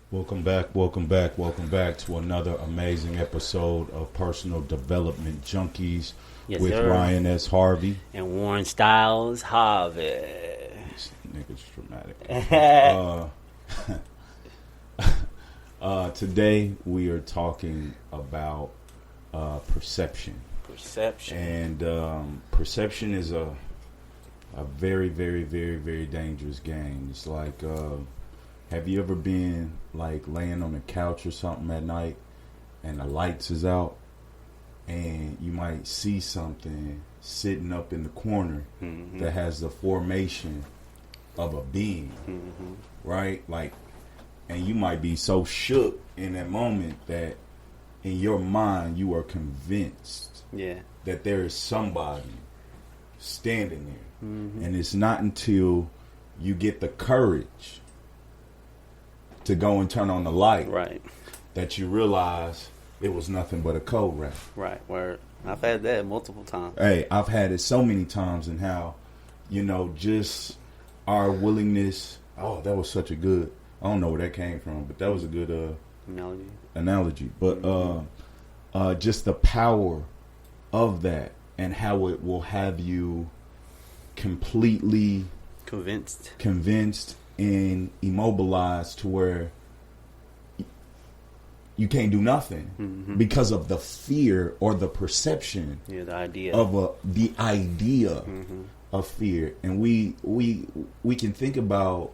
Welcome back to another amazing episode of Personal Development Junkies with sir. Ryan S. Harvey. And Warren Styles Harvey. This nigga's dramatic. Today we are talking about perception. And perception is a very, very, very, very dangerous game. It's like... have you ever been like laying on the couch or something at night and the lights is out and you might see something sitting up in the corner that has the formation of a being, right? Like, and you might be so shook in that moment that in your mind you are convinced that there is somebody standing there. And it's not until you get the courage to go and turn on the light, right, that you realize it was nothing but a code red. Right, where I've had that multiple times. Hey, I've had it so many times, and how, you know, just our willingness. Oh, that was such a good. I don't know where that came from, but that was a good analogy. But just the power of that, and how it will have you completely convinced. And immobilized to where you can't do nothing because of the fear or the perception, the idea of fear. And we can think about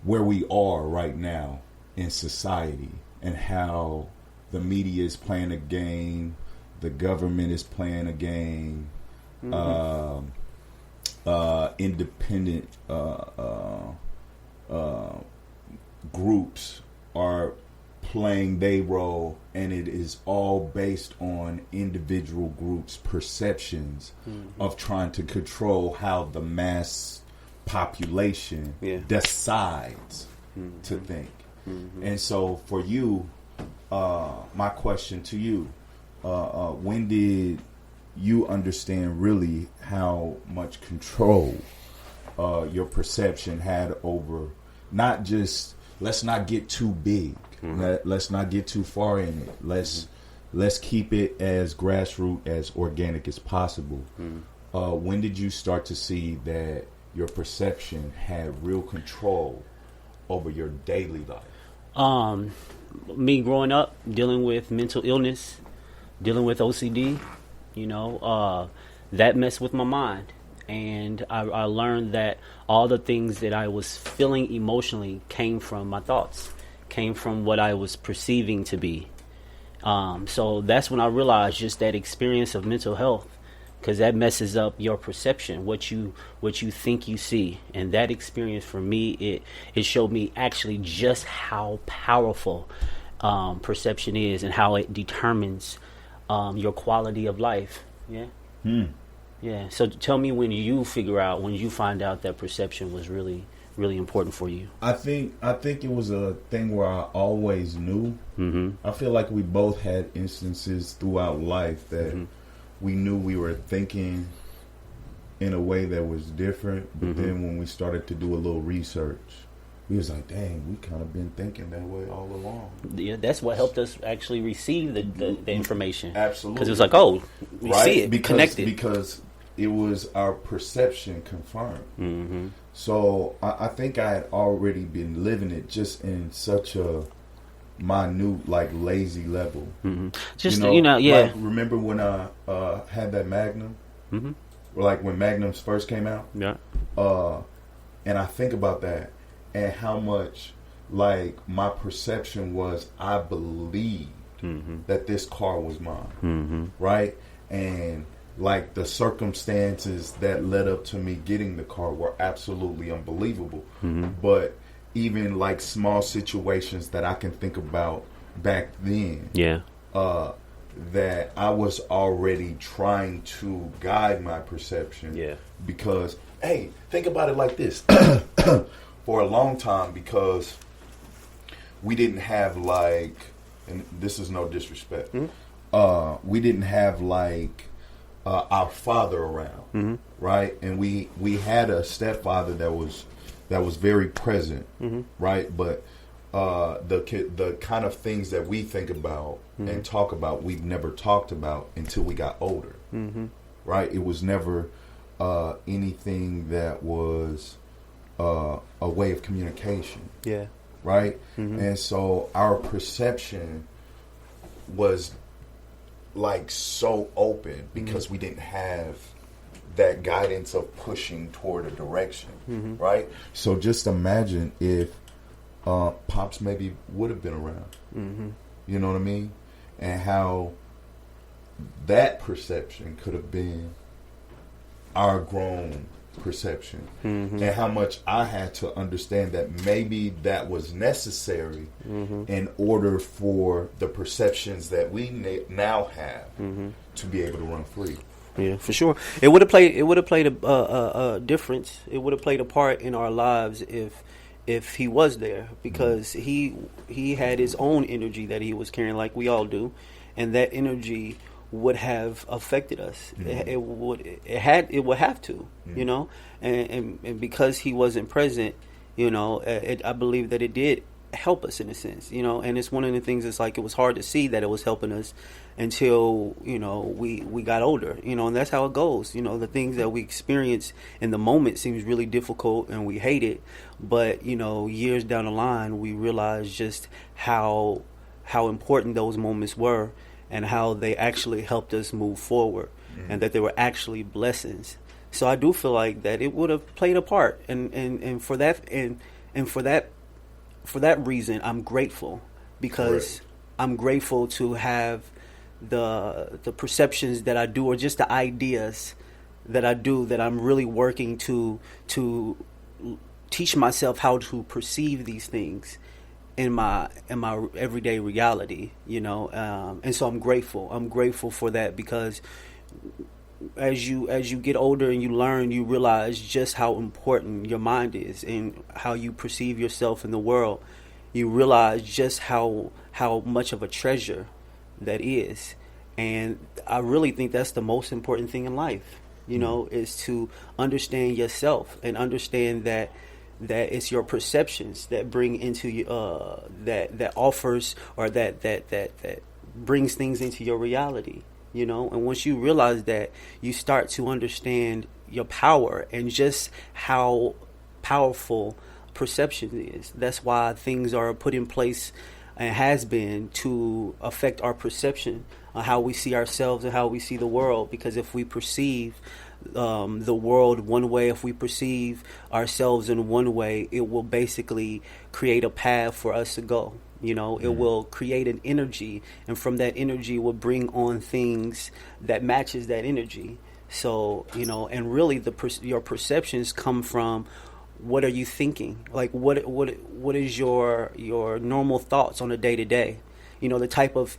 where we are right now in society and how the media is playing a game, the government is playing a game. Independent groups are playing their role, and it is all based on individual groups' perceptions of trying to control how the mass population decides to think. And so for you, my question to you, when did you understand really how much control your perception had over, not just, let's not get too big, let's not get too far in it, let's keep it as grassroots, as organic as possible. When did you start to see that your perception had real control over your daily life? Me growing up, dealing with mental illness, dealing with OCD, that messed with my mind. And I learned that all the things that I was feeling emotionally came from my thoughts, came from what I was perceiving to be. So that's when I realized just that experience of mental health, because that messes up your perception, what you think you see. And that experience for me, it showed me actually just how powerful perception is and how it determines your quality of life. Yeah. So tell me when you find out that perception was really, really important for you. I think it was a thing where I always knew. I feel like we both had instances throughout life that we knew we were thinking in a way that was different. But then when we started to do a little research, we was like, dang, we kind of been thinking that way all along. Yeah, that's what helped us actually receive the information. Absolutely. Because it was like, oh, we see it, connected. Because it was our perception confirmed. So I think I had already been living it, just in such a minute, like, lazy level. Just, like, remember when I had that Magnum? Like when Magnums first came out? Yeah. And I think about that, and how much, like, my perception was, I believed that this car was mine, right? And, like, the circumstances that led up to me getting the car were absolutely unbelievable. But even, like, small situations that I can think about back then, that I was already trying to guide my perception. Because, hey, think about it like this. For a long time, because we didn't have, like, and this is no disrespect, we didn't have, like, our father around, right? And we had a stepfather that was that was very present, right? But the kind of things that we think about and talk about, we've never talked about until we got older, right? It was never anything that was a way of communication, right? And so our perception was like so open because we didn't have that guidance of pushing toward a direction, right? So just imagine if Pops maybe would have been around, you know what I mean? And how that perception could have been our grown perception, and how much I had to understand that maybe that was necessary in order for the perceptions that we now have to be able to run free. Yeah, for sure. It would have played. It would have played a difference. It would have played a part in our lives if he was there, because he had his own energy that he was carrying, like we all do, and that energy would have affected us. It would have to, you know, and because he wasn't present, you know, I believe that it did help us in a sense, you know. And it's one of the things. It's like it was hard to see that it was helping us until, you know, we got older, you know, and that's how it goes. You know, the things that we experience in the moment seems really difficult and we hate it, but you know, years down the line we realize just how important those moments were, and how they actually helped us move forward, and that they were actually blessings. So I do feel like that it would have played a part, and for that reason, I'm grateful, because I'm grateful to have the perceptions that I do, or just the ideas that I do, that I'm really working to teach myself how to perceive these things in my everyday reality, you know. And so I'm grateful for that, because as you get older and you learn, you realize just how important your mind is and how you perceive yourself in the world. You realize just how much of a treasure that is. And I really think that's the most important thing in life, you know, is to understand yourself and understand that it's your perceptions that bring into you, that offers, or that brings things into your reality, you know. And once you realize that, you start to understand your power and just how powerful perception is. That's why things are put in place and has been to affect our perception on how we see ourselves and how we see the world. Because if we perceive the world one way, if we perceive ourselves in one way, it will basically create a path for us to go. You know, it will create an energy, and from that energy will bring on things that matches that energy. So, you know, and really your perceptions come from, what are you thinking? Like, what is your normal thoughts on a day to day? You know, the type of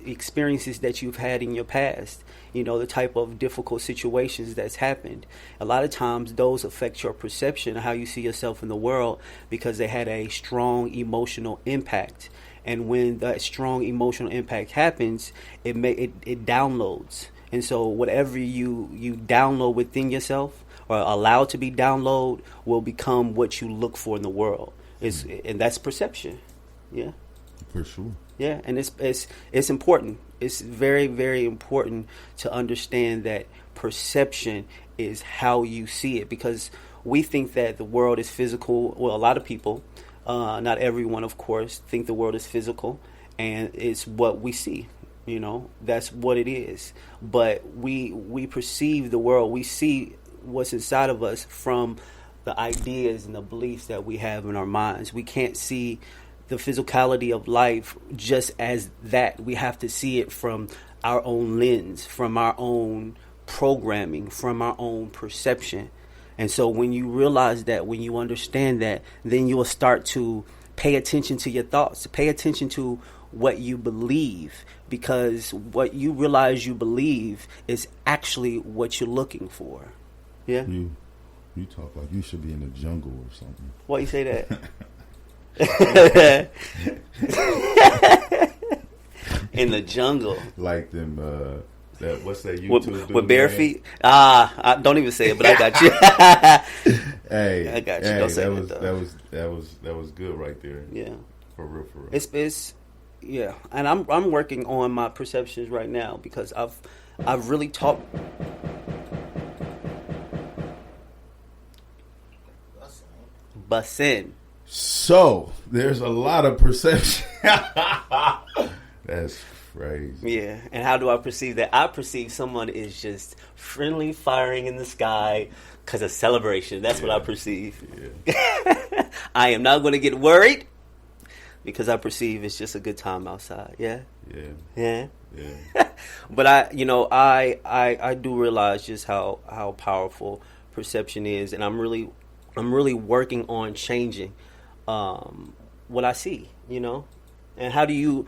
experiences that you've had in your past, you know, the type of difficult situations that's happened. A lot of times those affect your perception of how you see yourself in the world, because they had a strong emotional impact. And when that strong emotional impact happens, it downloads. And so whatever you download within yourself, or allow to be downloaded, will become what you look for in the world. And that's perception. Yeah. For sure. Yeah, and it's important. It's very, very important to understand that perception is how you see it, because we think that the world is physical. Well, a lot of people, not everyone, of course, think the world is physical, and it's what we see. You know, that's what it is. But we perceive the world. We see what's inside of us from the ideas and the beliefs that we have in our minds. We can't see the physicality of life just as that. We have to see it from our own lens, from our own programming, from our own perception. And so when you realize that, when you understand that, then you will start to pay attention to your thoughts, pay attention to what you believe, because what you realize you believe is actually what you're looking for. Yeah. You talk like you should be in the jungle or something. Why you say that? In the jungle, like them What's that YouTube dude with bare name? feet? I don't even say it, but I got you. Hey, I got you. hey, Don't say that it, was though. that was good right there. Yeah, For real, for real. it's yeah, and I'm working on my perceptions right now because I've really taught. Bussin'. So there's a lot of perception. That's crazy. Yeah, and how do I perceive that? I perceive someone is just friendly firing in the sky because of celebration. That's what I perceive. Yeah. I am not going to get worried because I perceive it's just a good time outside. Yeah, Yeah. yeah. But I do realize just how powerful perception is, and I'm really working on changing what I see. And how do you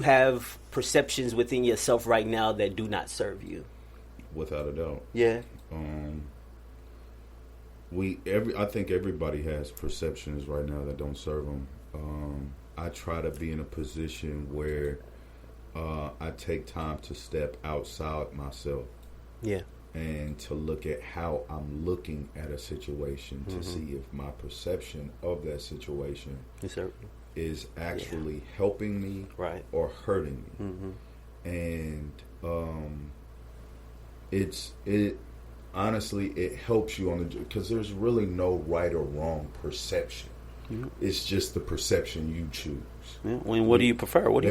have perceptions within yourself right now that do not serve you? Without a doubt. Yeah. I think everybody has perceptions right now that don't serve them. I try to be in a position where I take time to step outside myself. Yeah. And to look at how I'm looking at a situation to see if my perception of that situation is actually helping me or hurting me. And it honestly, it helps you because there's really no right or wrong perception. It's just the perception you choose. Yeah. What do you prefer? What do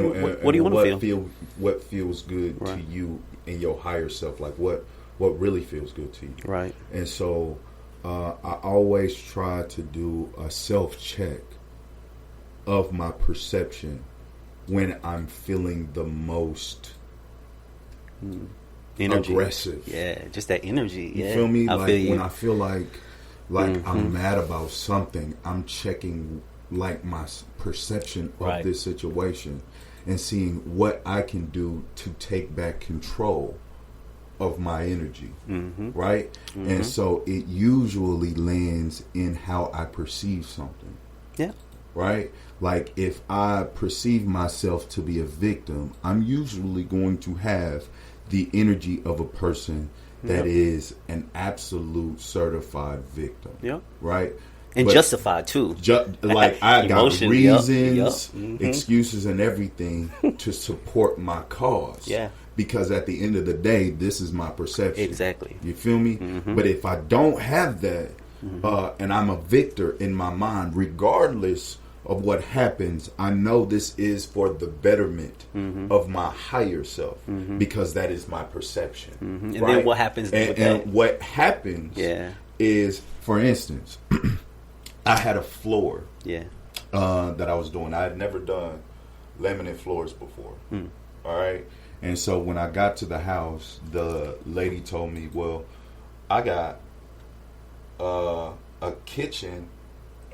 you want to feel? What feels good to you in your higher self? Like what really feels good to you. Right. And so I always try to do a self-check of my perception when I'm feeling the most aggressive. Yeah, just that energy. You feel me? When I feel like I'm mad about something, I'm checking like my perception of this situation and seeing what I can do to take back control of my energy, right? And so it usually lands in how I perceive something. Yeah. Right? Like if I perceive myself to be a victim, I'm usually going to have the energy of a person that is an absolute certified victim. Yeah. Right? And justified too. Like I got reasons, excuses, and everything to support my cause. Yeah. Because at the end of the day, this is my perception. Exactly. You feel me? But if I don't have that, and I'm a victor in my mind, regardless of what happens, I know this is for the betterment of my higher self, because that is my perception. And then what happens? And what happens is, for instance, I had a floor that I was doing. I had never done laminate floors before. All right. And so when I got to the house, the lady told me, well, I got a kitchen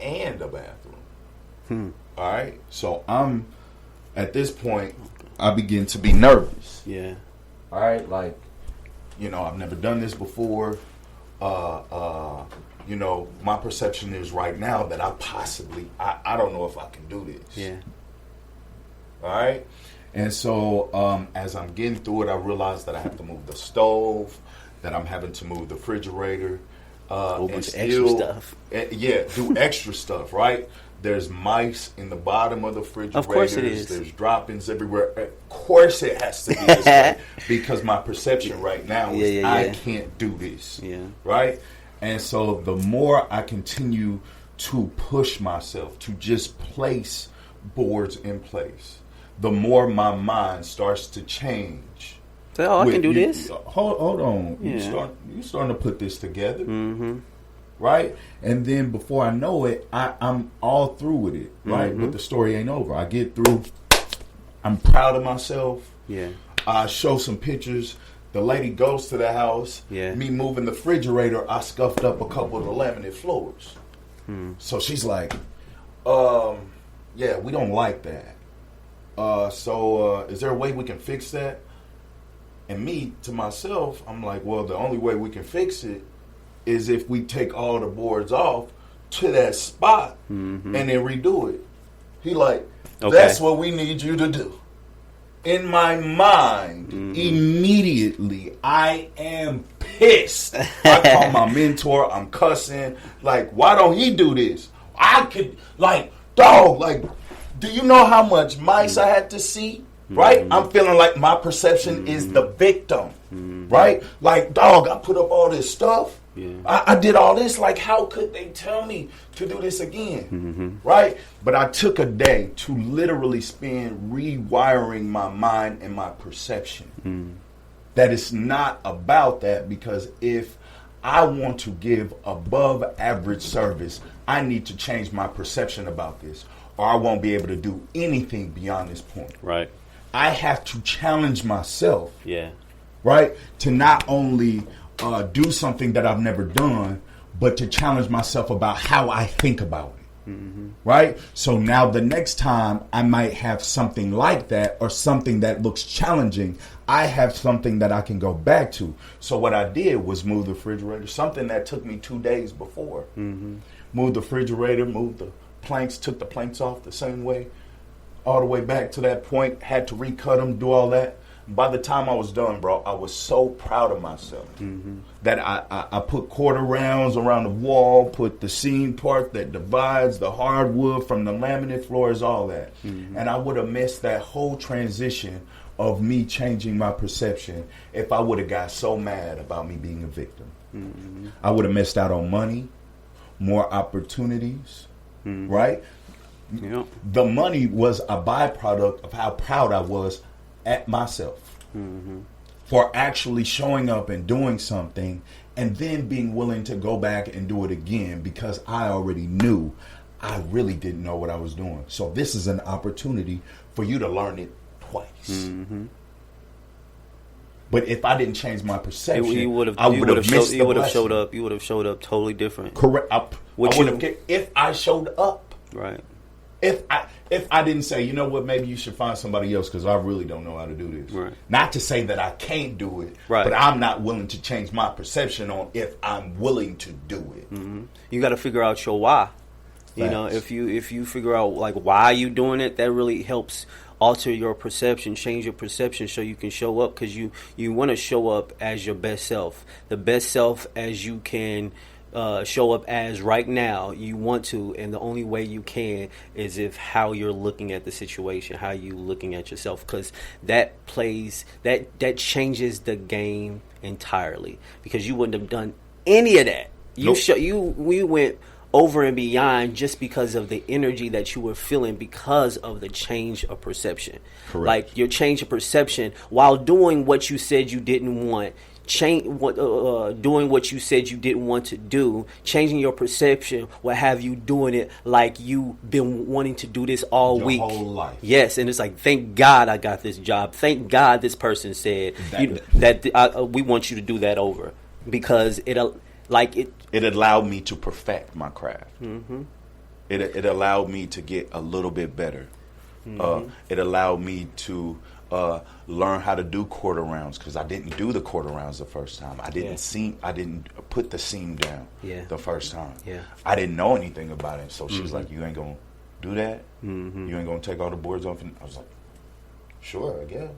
and a bathroom. All right. So I'm, at this point, I begin to be nervous. Yeah. All right. Like, I've never done this before. My perception is right now that I don't know if I can do this. Yeah. All right. And so as I'm getting through it, I realize that I have to move the stove, that I'm having to move the refrigerator. A whole bunch of extra stuff. Do extra stuff, right? There's mice in the bottom of the refrigerator. Of course it is. There's droppings everywhere. Of course it has to be this way. Because my perception right now is I can't do this. Yeah. Right? And so the more I continue to push myself to just place boards in place, the more my mind starts to change. So, I can do this. Hold on. Yeah. You starting to put this together. Right? And then before I know it, I'm all through with it. Right? But the story ain't over. I get through. I'm proud of myself. Yeah. I show some pictures. The lady goes to the house. Yeah. Me moving the refrigerator, I scuffed up a couple of the laminate floors. So she's like, we don't like that. So is there a way we can fix that? And me, to myself, I'm like, well, the only way we can fix it is if we take all the boards off to that spot and then redo it. He like, that's what we need you to do. in my mind, immediately, I am pissed. I call my mentor. I'm cussing. Like, why don't he do this? I could, like, dog, like, do you know how much mice I had to see? Right? I'm feeling like my perception is the victim. Right? Like, dog, I put up all this stuff. Yeah. I did all this. Like, how could they tell me to do this again? Right? But I took a day to literally spend rewiring my mind and my perception. That it's not about that, because if I want to give above average service, I need to change my perception about this, or I won't be able to do anything beyond this point. Right. I have to challenge myself. Yeah. Right? To not only do something that I've never done, but to challenge myself about how I think about it. Right? So now the next time I might have something like that, or something that looks challenging, I have something that I can go back to. So what I did was move the refrigerator, something that took me 2 days before. Moved the refrigerator, moved the planks, took the planks off the same way, all the way back to that point, had to recut them, do all that. By the time I was done, bro, I was so proud of myself that I put quarter rounds around the wall, put the seam part that divides the hardwood from the laminate floors, all that. And I would have missed that whole transition of me changing my perception if I would have got so mad about me being a victim. I would have missed out on money, more opportunities, right? Yeah. The money was a byproduct of how proud I was at myself for actually showing up and doing something, and then being willing to go back and do it again, because I already knew I really didn't know what I was doing. So this is an opportunity for you to learn it twice. But if I didn't change my perception, I would have missed the blessing. You would have showed up totally different. Correct. I would have, if I showed up. Right. If I didn't say, you know what, maybe you should find somebody else, because I really don't know how to do this. Right. Not to say that I can't do it, right, but I'm not willing to change my perception on if I'm willing to do it. You got to figure out your why. Facts. You know, if you figure out like why you doing it, that really helps alter your perception, change your perception, so you can show up, because you want to show up as your best self, the best self as you can. Show up as right now. You want to, and the only way you can is if how you're looking at the situation, how you looking at yourself, because that changes the game entirely, because you wouldn't have done any of that. We went over and beyond just because of the energy that you were feeling because of the change of perception. Correct. Like your change of perception while doing what you said you didn't want. Doing what you said you didn't want to do, changing your perception will have you doing it like you've been wanting to do this all your week. Whole life. Yes, and it's like, thank God I got this job. Thank God this person said that we want you to do that over, because it allowed me to perfect my craft. It allowed me to get a little bit better. It allowed me to learn how to do quarter rounds, because I didn't do the quarter rounds the first time. I didn't put the seam down the first time. I didn't know anything about it. So she was like, you ain't gonna do that? You ain't gonna take all the boards off? And I was like, sure, I guess.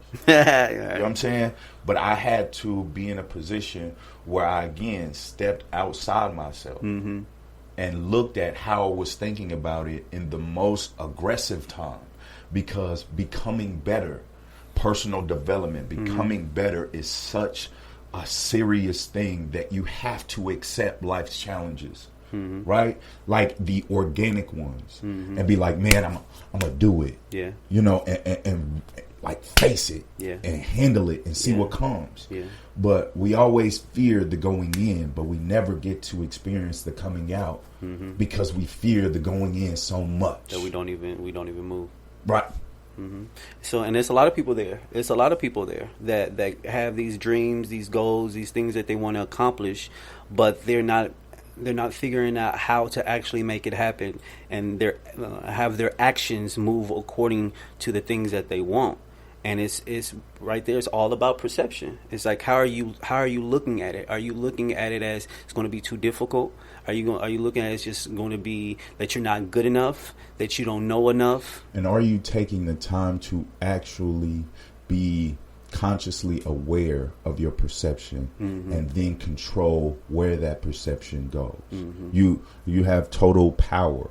You know what I'm saying? But I had to be in a position where I again stepped outside myself and looked at how I was thinking about it in the most aggressive time, because becoming better, personal development, becoming better is such a serious thing that you have to accept life's challenges, right? Like the organic ones, and be like, man, I'm gonna do it. Yeah. You know, and like face it, and handle it and see what comes. Yeah. But we always fear the going in, but we never get to experience the coming out, because we fear the going in so much that we don't even move. Right. So, and there's a lot of people there. There's a lot of people there that have these dreams, these goals, these things that they want to accomplish, but they're not figuring out how to actually make it happen, and have their actions move according to the things that they want. And it's right there. It's all about perception. It's like, how are you looking at it? Are you looking at it as it's going to be too difficult? Are you looking at it as just going to be that you're not good enough, that you don't know enough? And are you taking the time to actually be consciously aware of your perception and then control where that perception goes. You have total power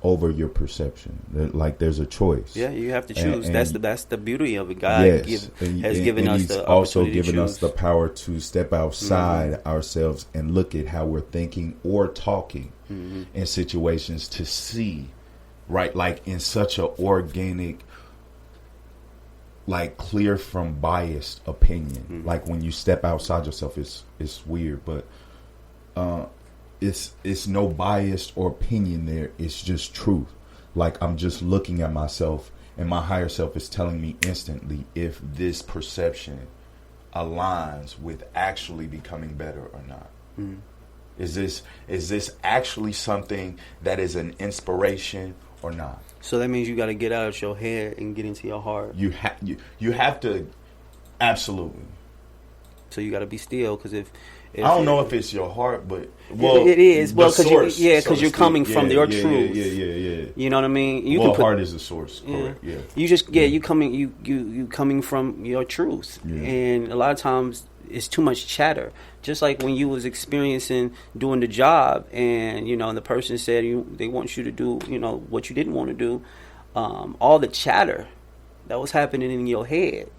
over your perception. Like there's a choice. Yeah, you have to choose. And that's the beauty of it. God yes, has given us he's the also opportunity given us the power to step outside ourselves and look at how we're thinking or talking in situations to see, right, like in such an organic, like clear from biased opinion. Like when you step outside yourself, it's weird, but it's no bias or opinion there. It's just truth. Like I'm just looking at myself, and my higher self is telling me instantly if this perception aligns with actually becoming better or not. Is this actually something that is an inspiration or not? So that means you got to get out of your head and get into your heart. You have to, absolutely. So you got to be still, because if I don't know if it's your heart, but well, it is. Well, because you're coming from your truth. Yeah. You know what I mean? You heart is the source. Correct. Yeah. You just you coming from your truth, and a lot of times it's too much chatter. Just like when you was experiencing doing the job, and the person said they want you to do what you didn't want to do. All the chatter that was happening in your head.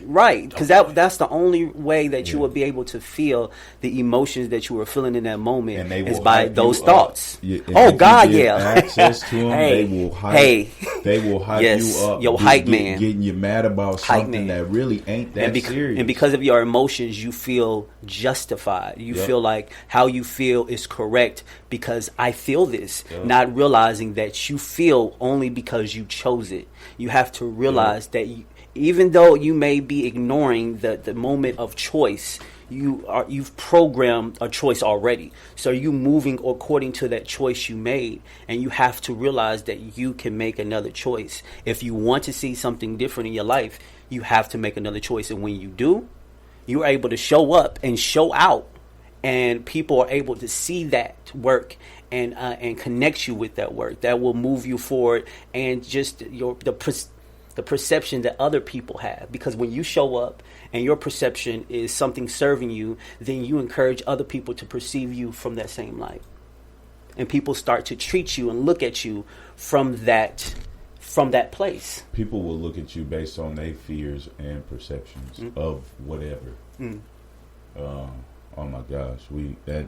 Right, because that's the only way that you will be able to feel the emotions that you were feeling in that moment is by those thoughts. Access to them, they will hype. They will hype you up. Yo, hype man, getting you mad about something that really ain't that serious. And because of your emotions, you feel justified. You feel like how you feel is correct because I feel this, not realizing that you feel only because you chose it. You have to realize that even though you may be ignoring the moment of choice, you've programmed a choice already. So you moving according to that choice you made, and you have to realize that you can make another choice. If you want to see something different in your life, you have to make another choice. And when you do, you're able to show up and show out, and people are able to see that work and connect you with that work. That will move you forward, and just the perception that other people have. Because when you show up and your perception is something serving you, then you encourage other people to perceive you from that same light. And people start to treat you and look at you from that place. People will look at you based on their fears and perceptions of whatever. Oh my gosh,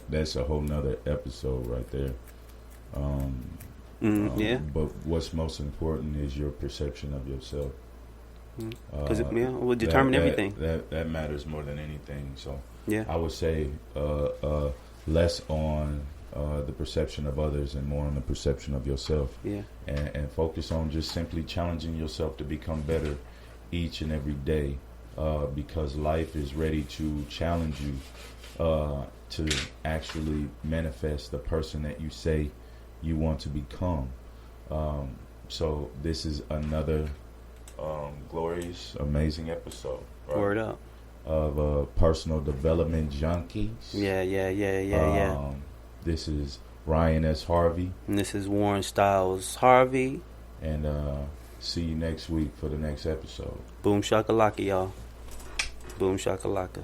that's a whole nother episode right there. But what's most important is your perception of yourself. Because it will determine everything. That matters more than anything. So I would say less on the perception of others and more on the perception of yourself. And focus on just simply challenging yourself to become better each and every day, because life is ready to challenge you to actually manifest the person that you say you want to become. So this is another glorious, amazing episode. Right? Word up. Of personal development junkies. Yeah. This is Ryan S. Harvey. And this is Warren Styles Harvey. And see you next week for the next episode. Boom shakalaka, y'all. Boom shakalaka.